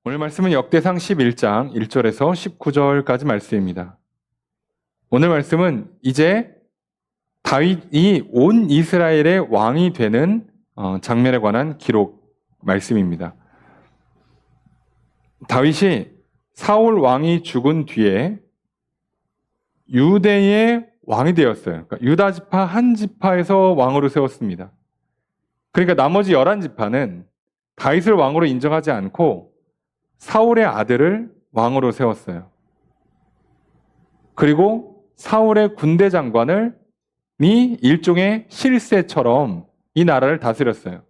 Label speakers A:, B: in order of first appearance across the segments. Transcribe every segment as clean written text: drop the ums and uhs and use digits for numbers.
A: 오늘 말씀은 역대상 11장 1절에서 19절까지 말씀입니다. 오늘 말씀은 이제 다윗이 온 이스라엘의 왕이 되는 장면에 관한 기록 말씀입니다. 다윗이 사울 왕이 죽은 뒤에 유대의 왕이 되었어요. 그러니까 유다 지파 한 지파에서 왕으로 세웠습니다. 그러니까 나머지 11지파는 다윗을 왕으로 인정하지 않고 사울의 아들을 왕으로 세웠어요. 그리고 사울의 군대 장관이 일종의 실세처럼 이 나라를 다스렸어요.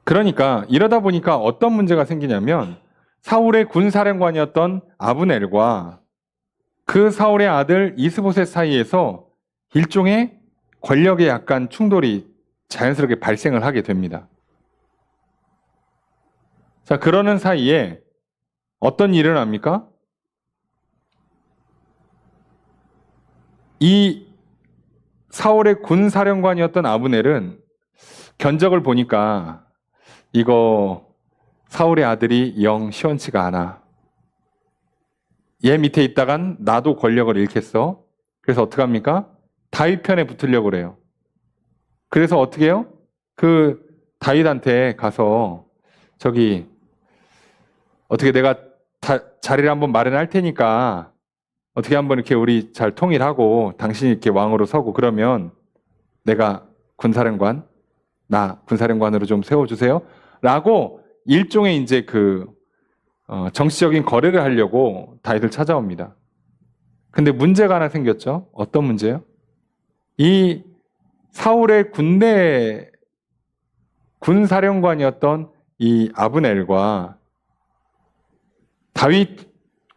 A: 그러니까 이러다 보니까 어떤 문제가 생기냐면 사울의 군사령관이었던 아브넬과 그 사울의 아들 이스보셋 사이에서 일종의 권력의 약간 충돌이 자연스럽게 발생을 하게 됩니다. 자, 그러는 사이에 어떤 일이 일어납니까? 이 사울의 군사령관이었던 아브넬은 견적을 보니까 이거 사울의 아들이 영 시원치가 않아. 얘 밑에 있다간 나도 권력을 잃겠어. 그래서 어떻게 합니까? 다윗 편에 붙으려고 그래요. 그래서 어떻게 해요? 그 다윗한테 가서 저기 어떻게 내가 자리를 한번 마련할 테니까 어떻게 한번 이렇게 우리 잘 통일하고 당신이 이렇게 왕으로 서고 그러면 내가 나 군사령관으로 좀 세워주세요. 라고 일종의 이제 정치적인 거래를 하려고 다윗을 찾아옵니다. 근데 문제가 하나 생겼죠. 어떤 문제요? 이 사울의 군사령관이었던 이 아브넬과 다윗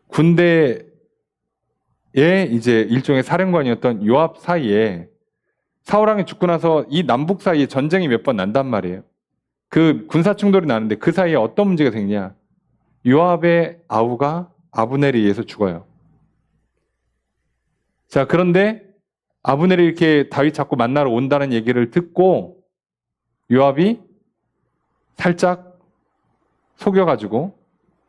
A: 군대의 이제 일종의 사령관이었던 요압 사이에 사울 왕이 죽고 나서 이 남북 사이에 전쟁이 몇 번 난단 말이에요. 그 군사 충돌이 나는데 그 사이에 어떤 문제가 생기냐? 요압의 아우가 아브넬에 의해서 죽어요. 자, 그런데 아브넬이 이렇게 다윗 자꾸 만나러 온다는 얘기를 듣고 요압이 살짝 속여가지고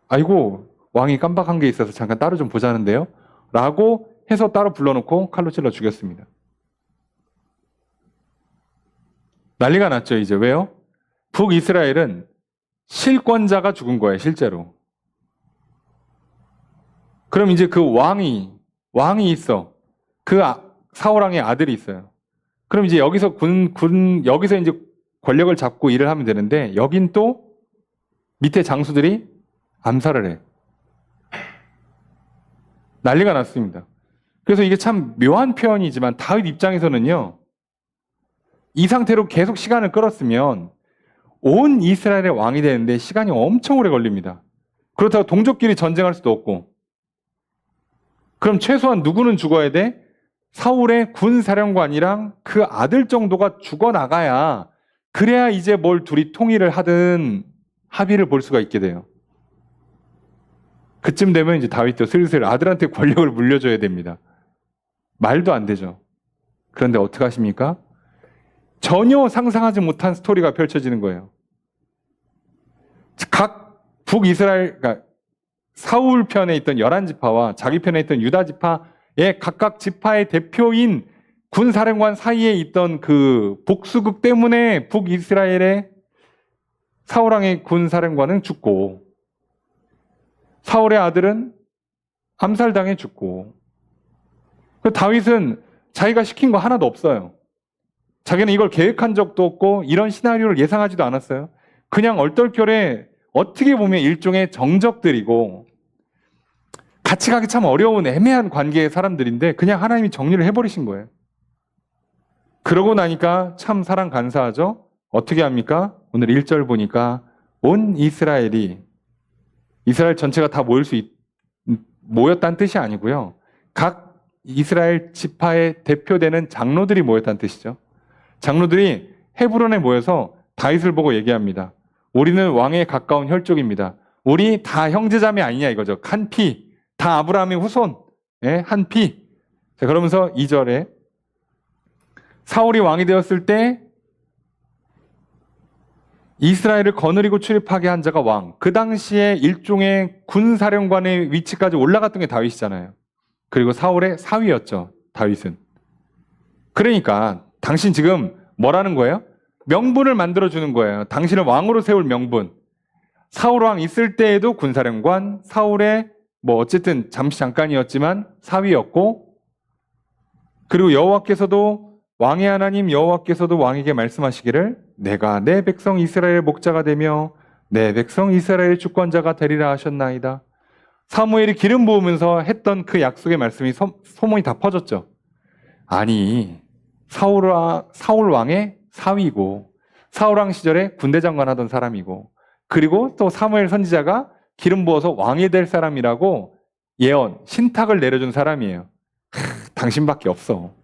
A: 아이고 왕이 깜박한 게 있어서 잠깐 따로 좀 보자는데요. 라고 해서 따로 불러놓고 칼로 찔러 죽였습니다. 난리가 났죠, 이제. 왜요? 북이스라엘은 실권자가 죽은 거예요, 실제로. 그럼 이제 그 왕이 있어. 사울왕의 아들이 있어요. 그럼 이제 여기서 여기서 이제 권력을 잡고 일을 하면 되는데, 여긴 또 밑에 장수들이 암살을 해. 난리가 났습니다. 그래서 이게 참 묘한 표현이지만 다윗 입장에서는요, 이 상태로 계속 시간을 끌었으면 온 이스라엘의 왕이 되는데 시간이 엄청 오래 걸립니다. 그렇다고 동족끼리 전쟁할 수도 없고. 그럼 최소한 누구는 죽어야 돼? 사울의 군사령관이랑 그 아들 정도가 죽어나가야 그래야 이제 뭘 둘이 통일을 하든 합의를 볼 수가 있게 돼요. 그쯤 되면 이제 다윗도 슬슬 아들한테 권력을 물려줘야 됩니다. 말도 안 되죠. 그런데 어떻게 하십니까? 전혀 상상하지 못한 스토리가 펼쳐지는 거예요. 각 북이스라엘, 그러니까 사울 편에 있던 11지파와 자기 편에 있던 유다 지파의 각각 지파의 대표인 군사령관 사이에 있던 그 복수극 때문에 북이스라엘의 사울왕의 군사령관은 죽고 사울의 아들은 암살당해 죽고 다윗은 자기가 시킨 거 하나도 없어요. 자기는 이걸 계획한 적도 없고 이런 시나리오를 예상하지도 않았어요. 그냥 얼떨결에 어떻게 보면 일종의 정적들이고 같이 가기 참 어려운 애매한 관계의 사람들인데 그냥 하나님이 정리를 해버리신 거예요. 그러고 나니까 참 사랑 간사하죠. 어떻게 합니까? 오늘 1절 보니까 온 이스라엘 전체가 다 모였다는 뜻이 아니고요. 각 이스라엘 지파의 대표되는 장로들이 모였다는 뜻이죠. 장로들이 헤브론에 모여서 다윗을 보고 얘기합니다. 우리는 왕에 가까운 혈족입니다. 우리 다 형제자매 아니냐 이거죠. 한 피, 다 아브라함의 후손, 한 피. 자, 그러면서 2절에 사울이 왕이 되었을 때 이스라엘을 거느리고 출입하게 한 자가 왕. 그 당시에 일종의 군사령관의 위치까지 올라갔던 게 다윗이잖아요. 그리고 사울의 사위였죠. 다윗은. 그러니까 당신 지금 뭐라는 거예요? 명분을 만들어주는 거예요. 당신을 왕으로 세울 명분. 사울 왕 있을 때에도 군사령관, 사울의 어쨌든 잠깐이었지만 사위였고, 그리고 여호와께서도 왕의 하나님 여호와께서도 왕에게 말씀하시기를 내가 내 백성 이스라엘의 목자가 되며 내 백성 이스라엘의 주권자가 되리라 하셨나이다. 사무엘이 기름 부으면서 했던 그 약속의 말씀이 소문이 다 퍼졌죠. 아니, 사울 왕의 사위고 사울 왕 시절에 군대 장관 하던 사람이고, 그리고 또 사무엘 선지자가 기름 부어서 왕이 될 사람이라고 예언, 신탁을 내려준 사람이에요. 당신밖에 없어.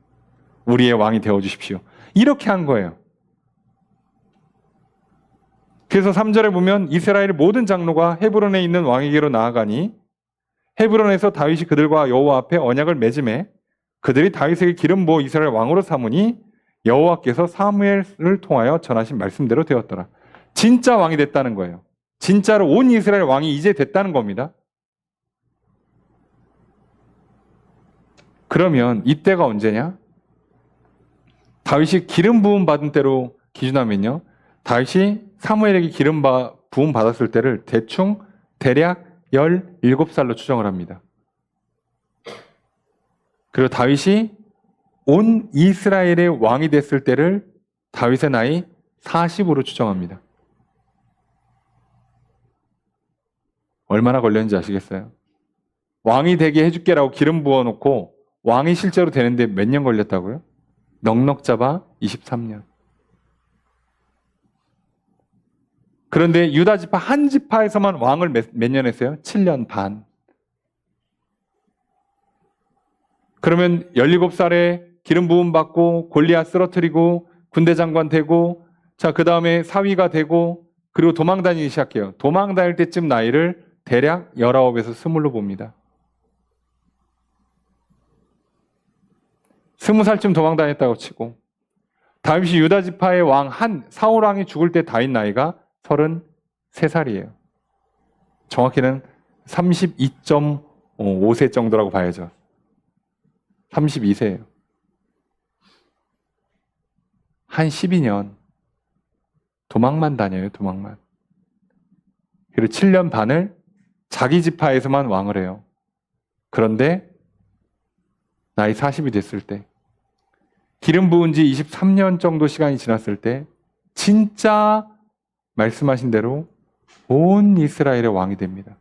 A: 우리의 왕이 되어주십시오. 이렇게 한 거예요. 그래서 3절에 보면 이스라엘의 모든 장로가 헤브론에 있는 왕에게로 나아가니 헤브론에서 다윗이 그들과 여호와 앞에 언약을 맺음에 그들이 다윗에게 기름 부어 이스라엘 왕으로 삼으니 여호와께서 사무엘을 통하여 전하신 말씀대로 되었더라. 진짜 왕이 됐다는 거예요. 진짜로 온 이스라엘 왕이 이제 됐다는 겁니다. 그러면 이때가 언제냐? 다윗이 기름 부음 받은 때로 기준하면요, 다윗이 사무엘에게 기름 부음 받았을 때를 대략 17살로 추정을 합니다. 그리고 다윗이 온 이스라엘의 왕이 됐을 때를 다윗의 나이 40으로 추정합니다. 얼마나 걸렸는지 아시겠어요? 왕이 되게 해줄게라고 기름 부어놓고 왕이 실제로 되는데 몇 년 걸렸다고요? 넉넉 잡아 23년. 그런데 유다 지파 한 지파에서만 왕을 몇 년 했어요? 7년 반. 그러면 17살에 기름 부음 받고 골리앗 쓰러뜨리고 군대 장관 되고, 자, 그 다음에 사위가 되고, 그리고 도망 다니기 시작해요. 도망 다닐 때쯤 나이를 대략 19에서 20로 봅니다. 20살쯤 도망 다녔다고 치고, 다윗이 유다 지파의 왕 사울 왕이 죽을 때 다윗 나이가 33살이에요. 정확히는 32.5세 정도라고 봐야죠. 32세예요. 한 12년 도망만 다녀요. 도망만. 그리고 7년 반을 자기 지파에서만 왕을 해요. 그런데 나이 40이 됐을 때, 기름 부은 지 23년 정도 시간이 지났을 때 진짜 말씀하신 대로 온 이스라엘의 왕이 됩니다.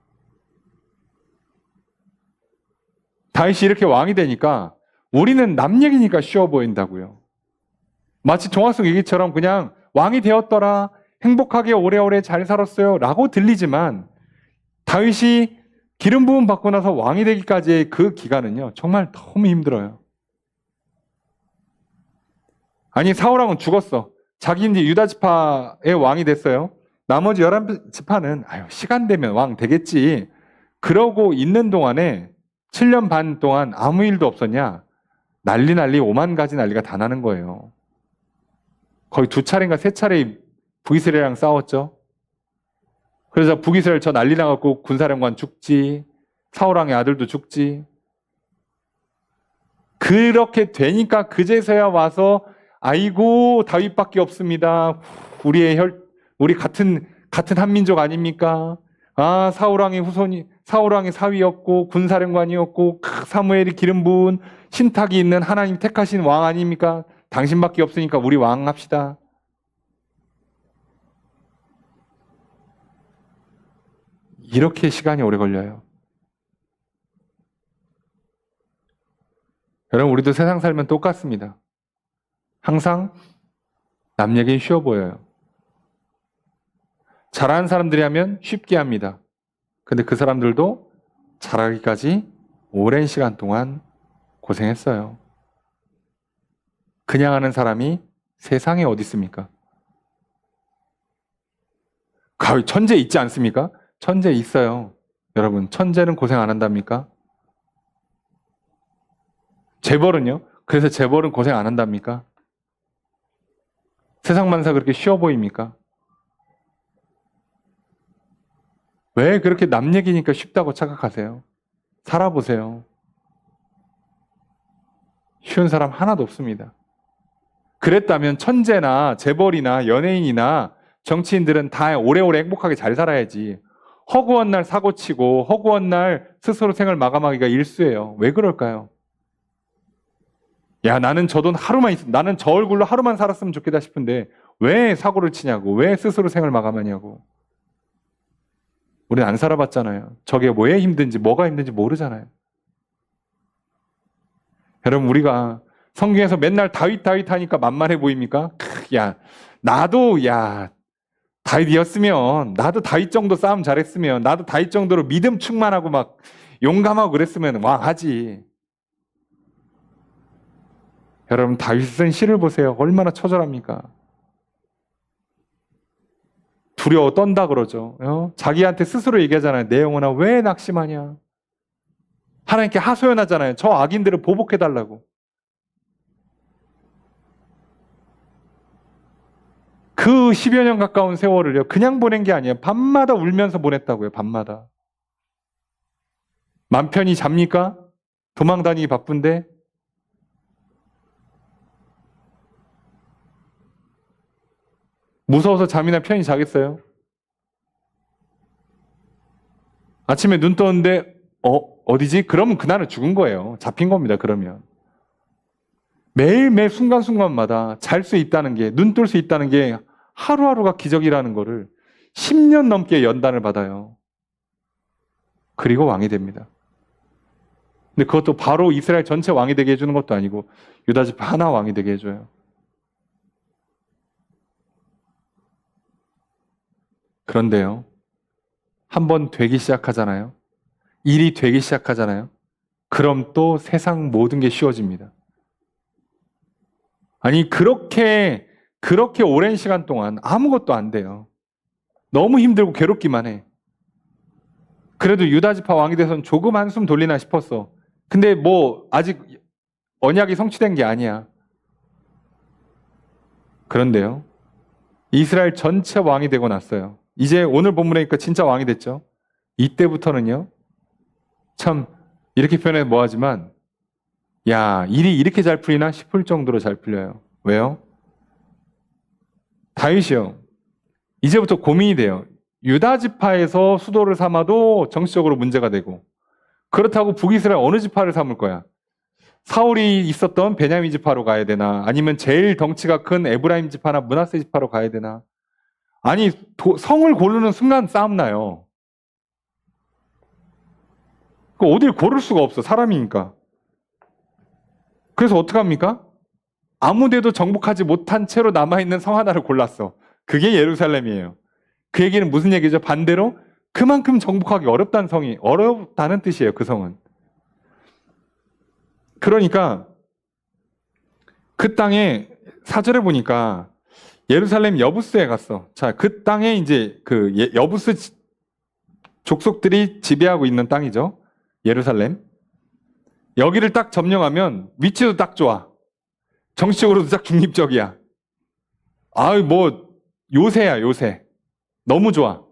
A: 다윗이 이렇게 왕이 되니까 우리는 남 얘기니까 쉬워 보인다고요. 마치 동화 속 얘기처럼 그냥 왕이 되었더라, 행복하게 오래오래 잘 살았어요 라고 들리지만, 다윗이 기름 부음 받고 나서 왕이 되기까지의 그 기간은요, 정말 너무 힘들어요. 아니, 사울 왕은 죽었어. 자기 이제 유다 지파의 왕이 됐어요. 나머지 11지파는 시간 되면 왕 되겠지, 그러고 있는 동안에 7년 반 동안 아무 일도 없었냐? 난리 오만 가지 난리가 다 나는 거예요. 거의 2차례인가 3차례 북이스라엘이랑 싸웠죠. 그래서 북이스라엘 저 난리 나갖고 군사령관 죽지, 사울왕의 아들도 죽지. 그렇게 되니까 그제서야 와서 아이고 다윗밖에 없습니다. 우리 같은 한민족 아닙니까? 아, 사울왕의 후손이, 사울왕의 사위였고 군사령관이었고 사무엘이 기름 부은 신탁이 있는 하나님 택하신 왕 아닙니까? 당신밖에 없으니까 우리 왕 합시다. 이렇게 시간이 오래 걸려요. 여러분, 우리도 세상 살면 똑같습니다. 항상 남 얘기는 쉬워 보여요. 잘하는 사람들이 하면 쉽게 합니다. 근데 그 사람들도 잘하기까지 오랜 시간 동안 고생했어요. 그냥 하는 사람이 세상에 어디 있습니까? 천재 있지 않습니까? 천재 있어요. 여러분, 천재는 고생 안 한답니까? 재벌은요? 그래서 재벌은 고생 안 한답니까? 세상 만사 그렇게 쉬워 보입니까? 왜 그렇게 남 얘기니까 쉽다고 착각하세요? 살아보세요. 쉬운 사람 하나도 없습니다. 그랬다면 천재나 재벌이나 연예인이나 정치인들은 다 오래오래 행복하게 잘 살아야지. 허구한 날 사고치고 허구한 날 스스로 생을 마감하기가 일쑤예요. 왜 그럴까요? 야, 나는 저 돈 하루만 나는 저 얼굴로 하루만 살았으면 좋겠다 싶은데 왜 사고를 치냐고, 왜 스스로 생을 마감하냐고. 우리는 안 살아봤잖아요. 저게 왜 힘든지, 뭐가 힘든지 모르잖아요. 여러분, 우리가 성경에서 맨날 다윗 하니까 만만해 보입니까? 야, 다윗이었으면, 나도 다윗 정도 싸움 잘했으면, 나도 다윗 정도로 믿음 충만하고 막 용감하고 그랬으면 왕하지. 여러분, 다윗 쓴 시를 보세요. 얼마나 처절합니까? 두려워 떤다 그러죠. 자기한테 스스로 얘기하잖아요. 내 영혼아 왜 낙심하냐. 하나님께 하소연하잖아요. 저 악인들을 보복해달라고. 그 10여 년 가까운 세월을요, 그냥 보낸 게 아니에요. 밤마다 울면서 보냈다고요. 밤마다. 맘 편히 잡니까? 도망 다니기 바쁜데. 무서워서 잠이나 편히 자겠어요? 아침에 눈 떴는데 어디지? 그러면 그날은 죽은 거예요. 잡힌 겁니다. 그러면. 매일매일 순간순간마다 잘 수 있다는 게, 눈 뜰 수 있다는 게 하루하루가 기적이라는 거를 10년 넘게 연단을 받아요. 그리고 왕이 됩니다. 근데 그것도 바로 이스라엘 전체 왕이 되게 해주는 것도 아니고 유다지파 하나 왕이 되게 해줘요. 그런데요, 한번 되기 시작하잖아요. 일이 되기 시작하잖아요. 그럼 또 세상 모든 게 쉬워집니다. 아니, 그렇게 오랜 시간 동안 아무것도 안 돼요. 너무 힘들고 괴롭기만 해. 그래도 유다지파 왕이 돼서는 조금 한숨 돌리나 싶었어. 근데 뭐 아직 언약이 성취된 게 아니야. 그런데요, 이스라엘 전체 왕이 되고 났어요. 이제 오늘 본문에니까 진짜 왕이 됐죠. 이때부터는요, 참 이렇게 표현해 뭐하지만, 야, 일이 이렇게 잘 풀리나 싶을 정도로 잘 풀려요. 왜요? 다윗이요, 이제부터 고민이 돼요. 유다 지파에서 수도를 삼아도 정치적으로 문제가 되고, 그렇다고 북이스라엘 어느 지파를 삼을 거야? 사울이 있었던 베냐민 지파로 가야 되나? 아니면 제일 덩치가 큰 에브라임 지파나 므낫세 지파로 가야 되나? 아니, 성을 고르는 순간 싸움 나요. 어딜 고를 수가 없어, 사람이니까. 그래서 어떡합니까? 아무데도 정복하지 못한 채로 남아있는 성 하나를 골랐어. 그게 예루살렘이에요. 그 얘기는 무슨 얘기죠? 반대로 그만큼 정복하기 어렵다는 성이, 어렵다는 뜻이에요, 그 성은. 그러니까 그 땅에, 사절에 보니까 예루살렘 여부스에 갔어. 자, 그 땅에 이제 그 여부스 족속들이 지배하고 있는 땅이죠. 예루살렘. 여기를 딱 점령하면 위치도 딱 좋아. 정치적으로도 딱 중립적이야. 아유, 뭐 요새야, 요새. 너무 좋아.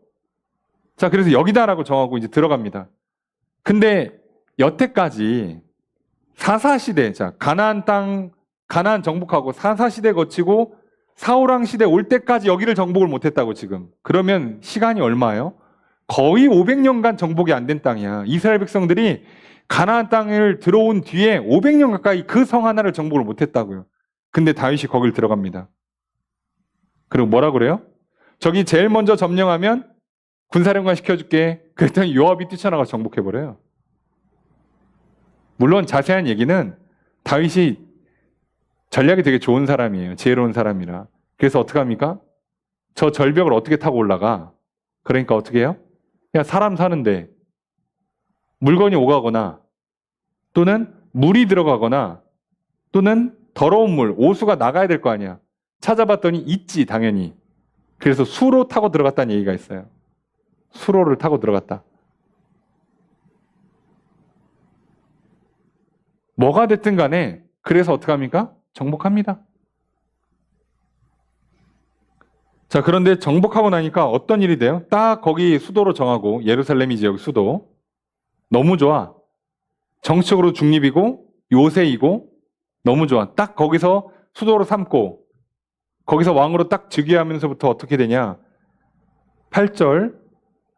A: 자, 그래서 여기다라고 정하고 이제 들어갑니다. 근데 여태까지 사사시대, 자, 가나안 땅, 가나안 정복하고 사사시대 거치고 사울왕 시대 올 때까지 여기를 정복을 못했다고 지금. 그러면 시간이 얼마예요? 거의 500년간 정복이 안 된 땅이야. 이스라엘 백성들이 가나안 땅을 들어온 뒤에 500년 가까이 그 성 하나를 정복을 못했다고요. 근데 다윗이 거길 들어갑니다. 그리고 뭐라 그래요? 저기 제일 먼저 점령하면 군사령관 시켜줄게. 그랬더니 요압이 뛰쳐나가 정복해버려요. 물론 자세한 얘기는 다윗이 전략이 되게 좋은 사람이에요. 지혜로운 사람이라. 그래서 어떡합니까? 저 절벽을 어떻게 타고 올라가? 그러니까 어떻게 해요? 그냥 사람 사는데 물건이 오가거나 또는 물이 들어가거나 또는 더러운 물, 오수가 나가야 될 거 아니야. 찾아봤더니 있지, 당연히. 그래서 수로 타고 들어갔다는 얘기가 있어요. 수로를 타고 들어갔다. 뭐가 됐든 간에 그래서 어떡합니까? 정복합니다. 자, 그런데 정복하고 나니까 어떤 일이 돼요? 딱 거기 수도로 정하고, 예루살렘이 지역 수도. 너무 좋아. 정치적으로 중립이고 요새이고 너무 좋아. 딱 거기서 수도로 삼고 거기서 왕으로 딱 즉위하면서부터 어떻게 되냐? 8절,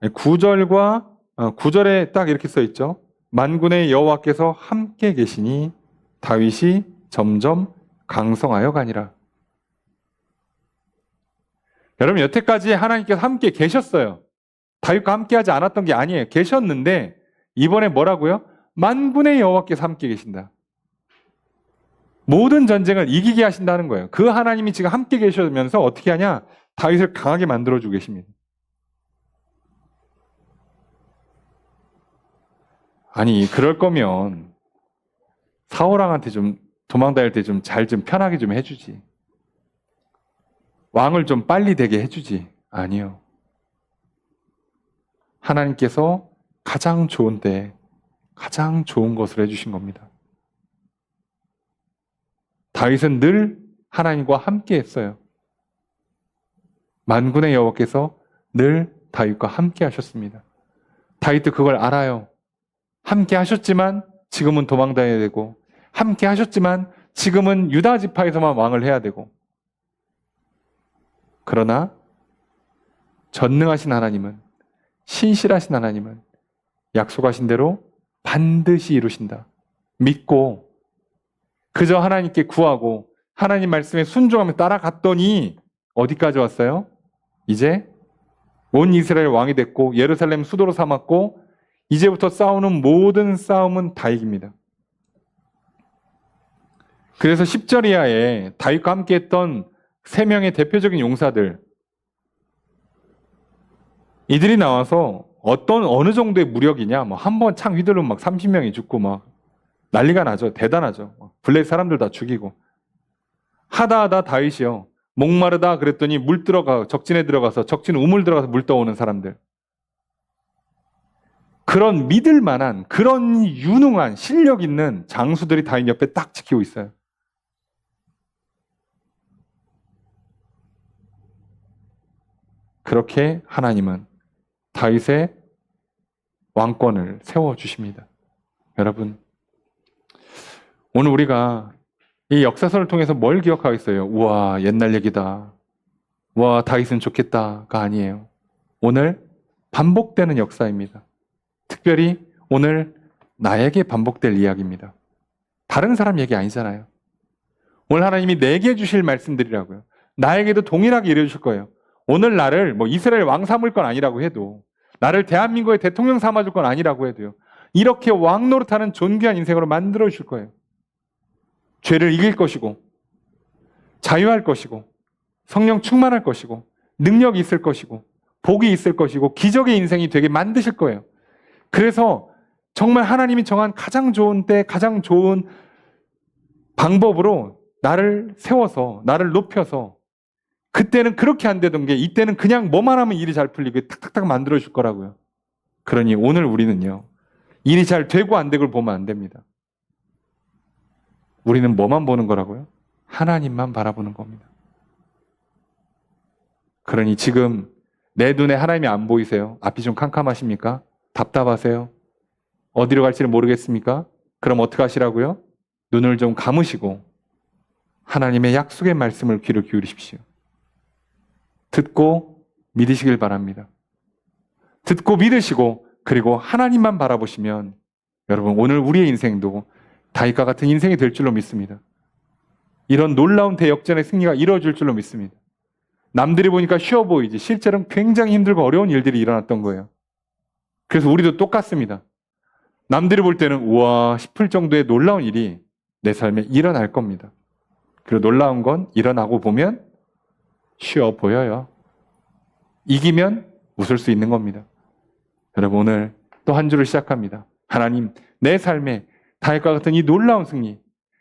A: 9절과 9절에 딱 이렇게 써 있죠. 만군의 여호와께서 함께 계시니 다윗이 점점 강성하여 가니라. 여러분, 여태까지 하나님께서 함께 계셨어요. 다윗과 함께 하지 않았던 게 아니에요. 계셨는데 이번에 뭐라고요? 만군의 여호와께서 함께 계신다. 모든 전쟁을 이기게 하신다는 거예요. 그 하나님이 지금 함께 계시면서 어떻게 하냐? 다윗을 강하게 만들어주고 계십니다. 아니, 그럴 거면 사울왕한테 좀 도망다닐 때 좀 잘 좀 편하게 좀 해주지. 왕을 좀 빨리 되게 해주지. 아니요. 하나님께서 가장 좋은 때 가장 좋은 것을 해주신 겁니다. 다윗은 늘 하나님과 함께 했어요. 만군의 여호와께서 늘 다윗과 함께 하셨습니다. 다윗도 그걸 알아요. 함께 하셨지만 지금은 도망다녀야 되고, 함께 하셨지만 지금은 유다 지파에서만 왕을 해야 되고, 그러나 전능하신 하나님은, 신실하신 하나님은 약속하신 대로 반드시 이루신다. 믿고 그저 하나님께 구하고 하나님 말씀에 순종하며 따라갔더니 어디까지 왔어요? 이제 온 이스라엘 왕이 됐고 예루살렘 수도로 삼았고 이제부터 싸우는 모든 싸움은 다 이깁니다. 그래서 10절 이하에 다윗과 함께 했던 3명의 대표적인 용사들, 이들이 나와서 어느 정도의 무력이냐, 한 번 창 휘두르면 막 30명이 죽고 막 난리가 나죠. 대단하죠. 블레셋 사람들 다 죽이고. 하다 다윗이요. 목마르다 그랬더니 적진에 들어가서 적진 우물 들어가서 물 떠오는 사람들. 그런 믿을 만한, 그런 유능한 실력 있는 장수들이 다윗 옆에 딱 지키고 있어요. 그렇게 하나님은 다윗의 왕권을 세워주십니다. 여러분, 오늘 우리가 이 역사서를 통해서 뭘 기억하겠어요? 우와, 옛날 얘기다. 와, 다윗은 좋겠다가 아니에요. 오늘 반복되는 역사입니다. 특별히 오늘 나에게 반복될 이야기입니다. 다른 사람 얘기 아니잖아요. 오늘 하나님이 내게 주실 말씀들이라고요. 나에게도 동일하게 이루어주실 거예요. 오늘 나를 이스라엘 왕 삼을 건 아니라고 해도, 나를 대한민국의 대통령 삼아줄 건 아니라고 해도요, 이렇게 왕 노릇하는 존귀한 인생으로 만들어 주실 거예요. 죄를 이길 것이고, 자유할 것이고, 성령 충만할 것이고, 능력이 있을 것이고, 복이 있을 것이고, 기적의 인생이 되게 만드실 거예요. 그래서 정말 하나님이 정한 가장 좋은 때, 가장 좋은 방법으로 나를 세워서, 나를 높여서, 그때는 그렇게 안 되던 게 이때는 그냥 뭐만 하면 일이 잘 풀리게 탁탁탁 만들어 줄 거라고요. 그러니 오늘 우리는요, 일이 잘 되고 안 되고를 보면 안 됩니다. 우리는 뭐만 보는 거라고요? 하나님만 바라보는 겁니다. 그러니 지금 내 눈에 하나님이 안 보이세요? 앞이 좀 캄캄하십니까? 답답하세요? 어디로 갈지를 모르겠습니까? 그럼 어떻게 하시라고요? 눈을 좀 감으시고 하나님의 약속의 말씀을 귀를 기울이십시오. 듣고 믿으시길 바랍니다. 듣고 믿으시고 그리고 하나님만 바라보시면 여러분, 오늘 우리의 인생도 다윗과 같은 인생이 될 줄로 믿습니다. 이런 놀라운 대역전의 승리가 이루어질 줄로 믿습니다. 남들이 보니까 쉬워 보이지 실제로는 굉장히 힘들고 어려운 일들이 일어났던 거예요. 그래서 우리도 똑같습니다. 남들이 볼 때는 우와 싶을 정도의 놀라운 일이 내 삶에 일어날 겁니다. 그리고 놀라운 건 일어나고 보면 쉬워 보여요. 이기면 웃을 수 있는 겁니다. 여러분, 오늘 또 한 주를 시작합니다. 하나님, 내 삶에 다윗과 같은 이 놀라운 승리,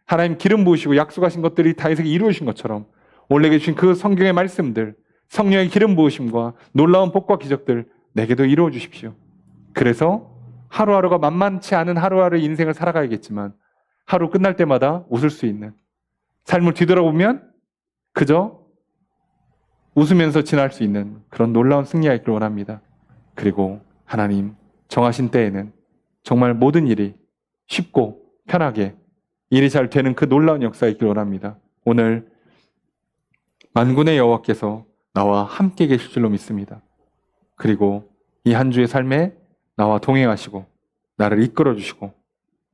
A: 하나님 기름 부으시고 약속하신 것들이 다윗에게 이루어진 것처럼 오늘 내게 주신 그 성경의 말씀들, 성령의 기름 부으심과 놀라운 복과 기적들 내게도 이루어 주십시오. 그래서 하루하루가 만만치 않은 하루하루의 인생을 살아가야겠지만 하루 끝날 때마다 웃을 수 있는 삶을 뒤돌아보면 그저 웃으면서 지날 수 있는 그런 놀라운 승리가 있기를 원합니다. 그리고 하나님 정하신 때에는 정말 모든 일이 쉽고 편하게 일이 잘 되는 그 놀라운 역사가 있기를 원합니다. 오늘 만군의 여호와께서 나와 함께 계실 줄로 믿습니다. 그리고 이 한 주의 삶에 나와 동행하시고 나를 이끌어 주시고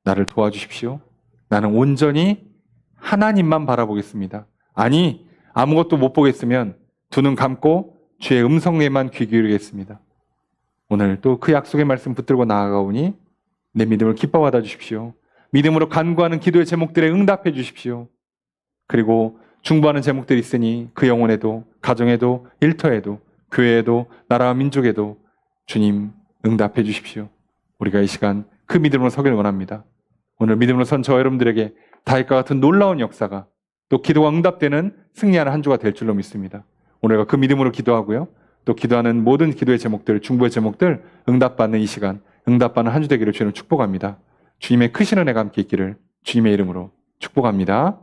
A: 나를 도와주십시오. 나는 온전히 하나님만 바라보겠습니다. 아니, 아무것도 못 보겠으면 두 눈 감고 주의 음성에만 귀 기울이겠습니다. 오늘 또 그 약속의 말씀 붙들고 나아가오니 내 믿음을 기뻐 받아 주십시오. 믿음으로 간구하는 기도의 제목들에 응답해 주십시오. 그리고 중보하는 제목들이 있으니 그 영혼에도 가정에도 일터에도 교회에도 나라와 민족에도 주님 응답해 주십시오. 우리가 이 시간 그 믿음으로 서길 원합니다. 오늘 믿음으로 선 저와 여러분들에게 다윗과 같은 놀라운 역사가 또 기도가 응답되는 승리하는 한 주가 될 줄로 믿습니다. 오늘과 그 믿음으로 기도하고요. 또 기도하는 모든 기도의 제목들, 중보의 제목들 응답받는 이 시간, 응답받는 한 주 되기를 주님 축복합니다. 주님의 크신 은혜가 함께 있기를 주님의 이름으로 축복합니다.